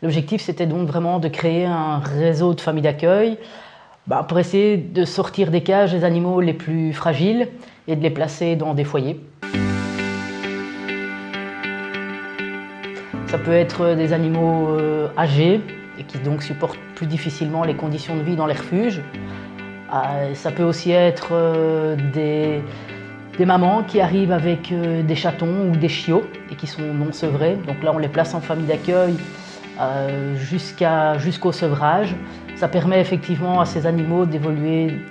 L'objectif, c'était donc vraiment de créer un réseau de familles d'accueil pour essayer de sortir des cages les animaux les plus fragiles et de les placer dans des foyers. Ça peut être des animaux âgés et qui donc supportent plus difficilement les conditions de vie dans les refuges. Ça peut aussi être des mamans qui arrivent avec des chatons ou des chiots et qui sont non sevrés. Donc là, on les place en famille d'accueil jusqu'au sevrage. Ça permet effectivement à ces animaux d'évoluer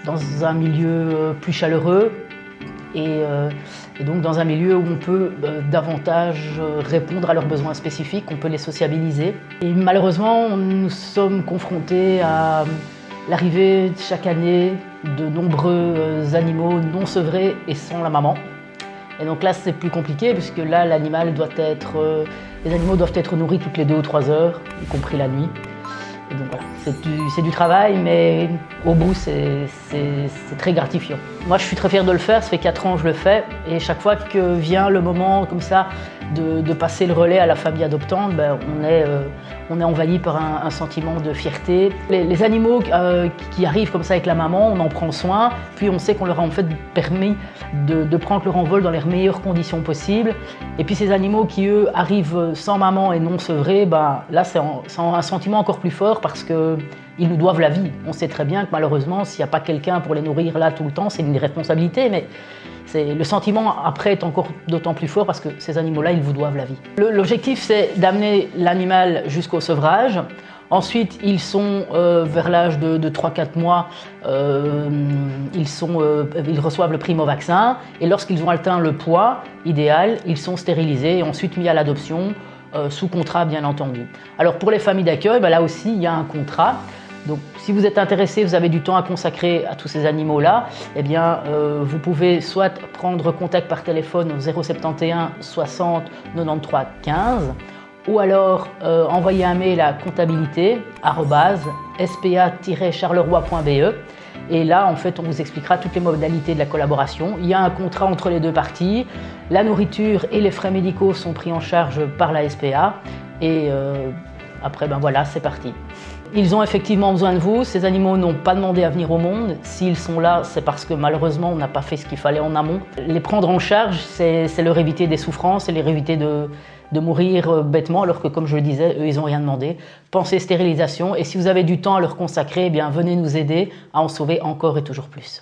dans un milieu plus chaleureux et donc dans un milieu où on peut davantage répondre à leurs besoins spécifiques, on peut les sociabiliser. Et malheureusement, nous sommes confrontés à l'arrivée chaque année de nombreux animaux non sevrés et sans la maman. Et donc là, c'est plus compliqué puisque là, les animaux doivent être nourris toutes les 2 ou 3 heures, y compris la nuit. Et donc voilà, c'est du travail, mais au bout, c'est très gratifiant. Moi, je suis très fier de le faire, ça fait 4 ans que je le fais. Et chaque fois que vient le moment comme ça de passer le relais à la famille adoptante, on est envahi par un sentiment de fierté. Les animaux qui arrivent comme ça avec la maman, on en prend soin, puis on sait qu'on leur a en fait permis de prendre leur envol dans les meilleures conditions possibles. Et puis ces animaux qui, eux, arrivent sans maman et non sevrés, là, c'est un sentiment encore plus fort parce qu'ils nous doivent la vie. On sait très bien que malheureusement, s'il n'y a pas quelqu'un pour les nourrir là tout le temps, c'est une responsabilité, mais le sentiment après est encore d'autant plus fort parce que ces animaux-là, ils vous doivent la vie. L'objectif, c'est d'amener l'animal jusqu'au sevrage. Ensuite, ils sont vers l'âge de 3-4 mois, ils reçoivent le primo-vaccin et lorsqu'ils ont atteint le poids idéal, ils sont stérilisés et ensuite mis à l'adoption, sous contrat bien entendu. Alors pour les familles d'accueil, là aussi, il y a un contrat. Donc, si vous êtes intéressé, vous avez du temps à consacrer à tous ces animaux-là, vous pouvez soit prendre contact par téléphone au 071 60 93 15 ou alors envoyer un mail à comptabilité@spa-charleroi.be et là, en fait, on vous expliquera toutes les modalités de la collaboration. Il y a un contrat entre les 2 parties, la nourriture et les frais médicaux sont pris en charge par la SPA et après, voilà, c'est parti. Ils ont effectivement besoin de vous, ces animaux n'ont pas demandé à venir au monde. S'ils sont là, c'est parce que malheureusement, on n'a pas fait ce qu'il fallait en amont. Les prendre en charge, c'est leur éviter des souffrances, c'est leur éviter de mourir bêtement, alors que comme je le disais, eux, ils n'ont rien demandé. Pensez stérilisation, et si vous avez du temps à leur consacrer, venez nous aider à en sauver encore et toujours plus.